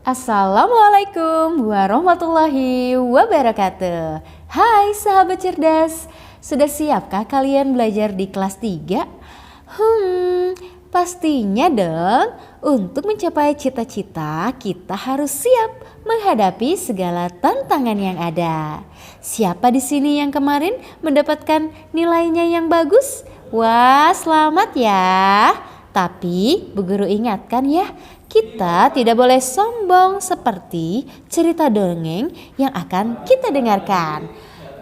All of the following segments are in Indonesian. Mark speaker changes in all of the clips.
Speaker 1: Assalamualaikum warahmatullahi wabarakatuh. Hai sahabat cerdas, sudah siapkah kalian belajar di kelas 3? Pastinya dong. Untuk mencapai cita-cita, kita harus siap menghadapi segala tantangan yang ada. Siapa di sini yang kemarin mendapatkan nilainya yang bagus? Wah, selamat ya. Tapi Bu Guru ingatkan ya, kita tidak boleh sombong seperti cerita dongeng yang akan kita dengarkan.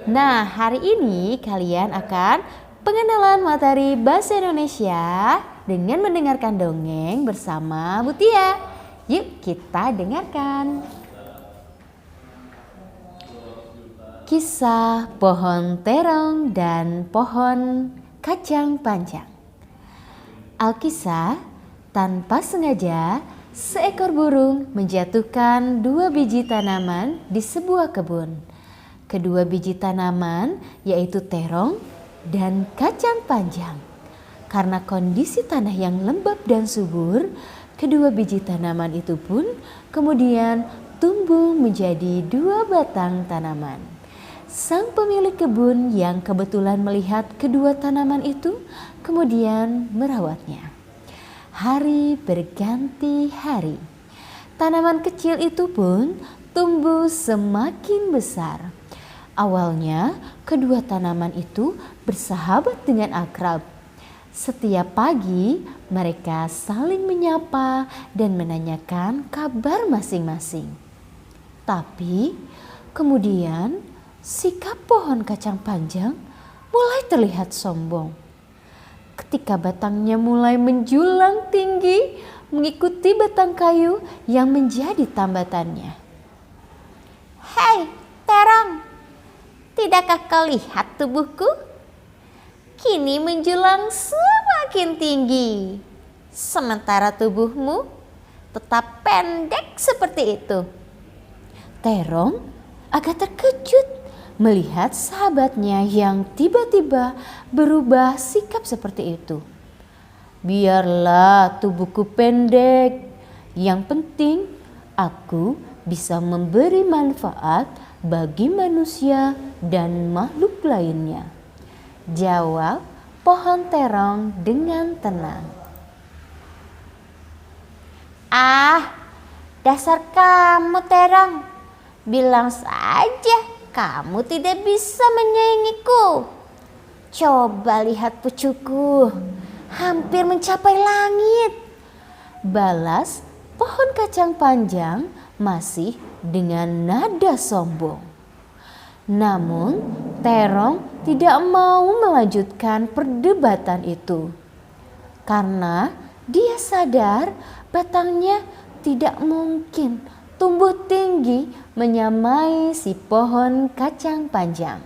Speaker 1: Nah, hari ini kalian akan pengenalan materi bahasa Indonesia dengan mendengarkan dongeng bersama Bu Tia. Yuk kita dengarkan. Kisah pohon terong dan pohon kacang panjang. Alkisah, tanpa sengaja seekor burung menjatuhkan 2 biji tanaman di sebuah kebun. Kedua biji tanaman yaitu terong dan kacang panjang. Karena kondisi tanah yang lembab dan subur, kedua biji tanaman itu pun kemudian tumbuh menjadi 2 batang tanaman. Sang pemilik kebun yang kebetulan melihat kedua tanaman itu kemudian merawatnya. Hari berganti hari. Tanaman kecil itu pun tumbuh semakin besar. Awalnya kedua tanaman itu bersahabat dengan akrab. Setiap pagi mereka saling menyapa dan menanyakan kabar masing-masing. Tapi kemudian sikap pohon kacang panjang mulai terlihat sombong. Ketika batangnya mulai menjulang tinggi mengikuti batang kayu yang menjadi tambatannya. Hei terong, tidakkah kau lihat tubuhku? Kini menjulang semakin tinggi, sementara tubuhmu tetap pendek seperti itu. Terong agak terkejut melihat sahabatnya yang tiba-tiba berubah sikap seperti itu. Biarlah tubuhku pendek, yang penting aku bisa memberi manfaat bagi manusia dan makhluk lainnya, jawab pohon terong dengan tenang. Ah, dasar kamu terong, bilang saja kamu tidak bisa menyaingiku. Coba lihat pucuku, hampir mencapai langit, balas pohon kacang panjang masih dengan nada sombong. Namun terong tidak mau melanjutkan perdebatan itu. Karena dia sadar batangnya tidak mungkin tumbuh tinggi menyamai si pohon kacang panjang.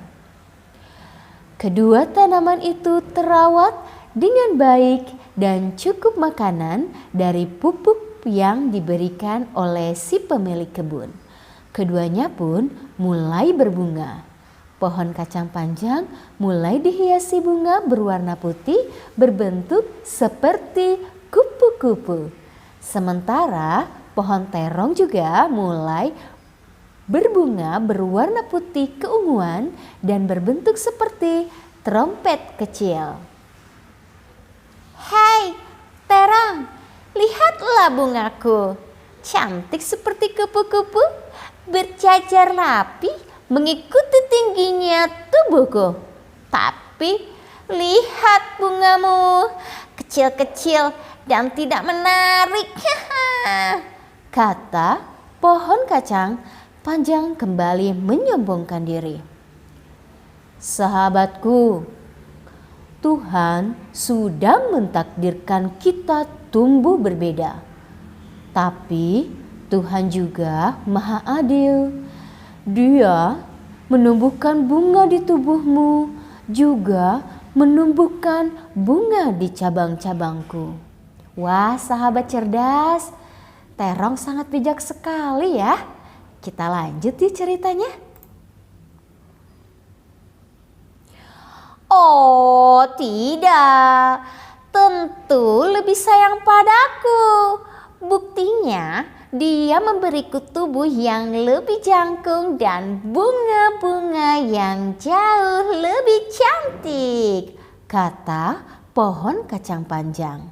Speaker 1: Kedua tanaman itu terawat dengan baik dan cukup makanan dari pupuk yang diberikan oleh si pemilik kebun. Keduanya pun mulai berbunga. Pohon kacang panjang mulai dihiasi bunga berwarna putih berbentuk seperti kupu-kupu. Sementara pohon terong juga mulai berbunga berwarna putih keunguan dan berbentuk seperti trompet kecil. Hei terong, lihatlah bungaku, cantik seperti kupu-kupu, berjajar rapi mengikuti tingginya tubuhku. Tapi lihat bungamu, kecil-kecil dan tidak menarik. Kata pohon kacang panjang kembali menyombongkan diri. Sahabatku, Tuhan sudah mentakdirkan kita tumbuh berbeda. Tapi Tuhan juga Maha Adil. Dia menumbuhkan bunga di tubuhmu, juga menumbuhkan bunga di cabang-cabangku. Wah, sahabat cerdas, terong sangat bijak sekali ya. Kita lanjut di ceritanya. Oh tidak, tentu lebih sayang padaku. Buktinya Dia memberiku tubuh yang lebih jangkung dan bunga-bunga yang jauh lebih cantik, kata pohon kacang panjang.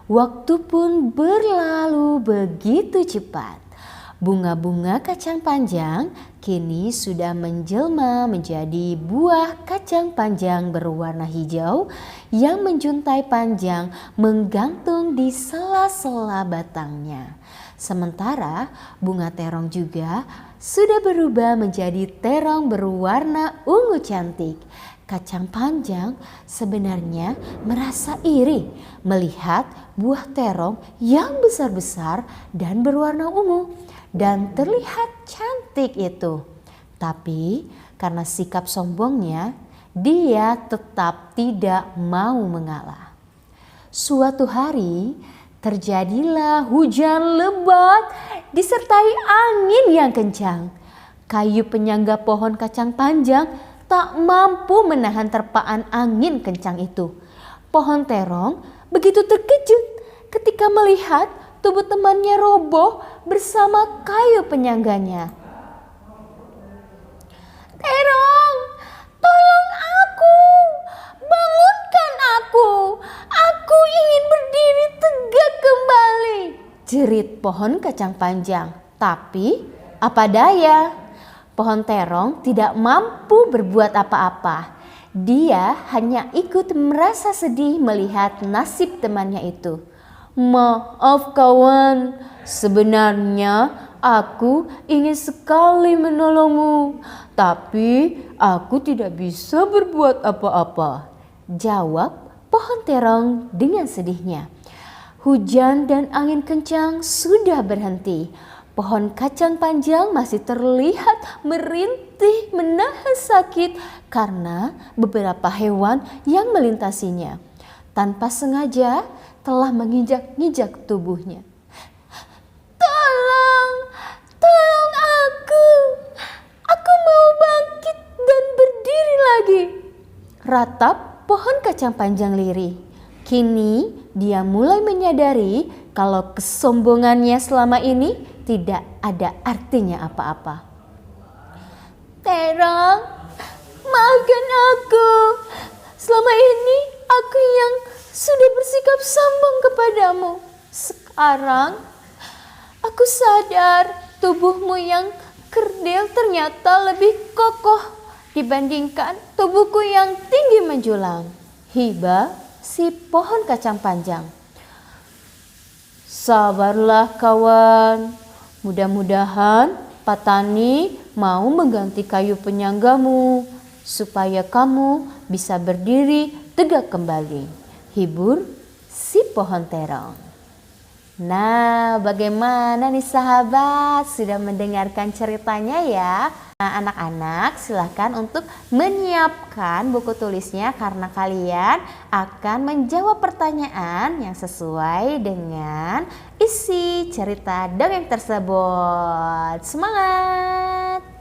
Speaker 1: Waktu pun berlalu begitu cepat. Bunga-bunga kacang panjang kini sudah menjelma menjadi buah kacang panjang berwarna hijau yang menjuntai panjang menggantung di sela-sela batangnya. Sementara bunga terong juga sudah berubah menjadi terong berwarna ungu cantik. Kacang panjang sebenarnya merasa iri melihat buah terong yang besar-besar dan berwarna ungu dan terlihat cantik itu. Tapi karena sikap sombongnya, dia tetap tidak mau mengalah. Suatu hari terjadilah hujan lebat disertai angin yang kencang. Kayu penyangga pohon kacang panjang tak mampu menahan terpaan angin kencang itu. Pohon terong begitu terkejut ketika melihat tubuh temannya roboh bersama kayu penyangganya. "Terong, tolong aku, bangunkan aku. Aku ingin berdiri tegak kembali," jerit pohon kacang panjang. Tapi apa daya, pohon terong tidak mampu berbuat apa-apa. Dia hanya ikut merasa sedih melihat nasib temannya itu. "Maaf kawan, sebenarnya aku ingin sekali menolongmu, tapi aku tidak bisa berbuat apa-apa," jawab pohon terong dengan sedihnya. Hujan dan angin kencang sudah berhenti. Pohon kacang panjang masih terlihat merintih menahan sakit karena beberapa hewan yang melintasinya. Tanpa sengaja telah menginjak-injak tubuhnya. "Tolong, tolong aku. Aku mau bangkit dan berdiri lagi," ratap pohon kacang panjang lirih. Kini dia mulai menyadari kalau kesombongannya selama ini tidak ada artinya apa-apa. "Terong, maafkan aku. Selama ini aku yang sudah bersikap sombong kepadamu. Sekarang aku sadar tubuhmu yang kerdil ternyata lebih kokoh dibandingkan tubuhku yang tinggi menjulang," hibah si pohon kacang panjang. "Sabarlah kawan. Mudah-mudahan Patani mau mengganti kayu penyanggamu supaya kamu bisa berdiri tegak kembali," hibur si pohon terong. Nah, bagaimana nih sahabat? Sudah mendengarkan ceritanya ya? Nah, anak-anak silahkan untuk menyiapkan buku tulisnya karena kalian akan menjawab pertanyaan yang sesuai dengan isi cerita dongeng tersebut. Semangat!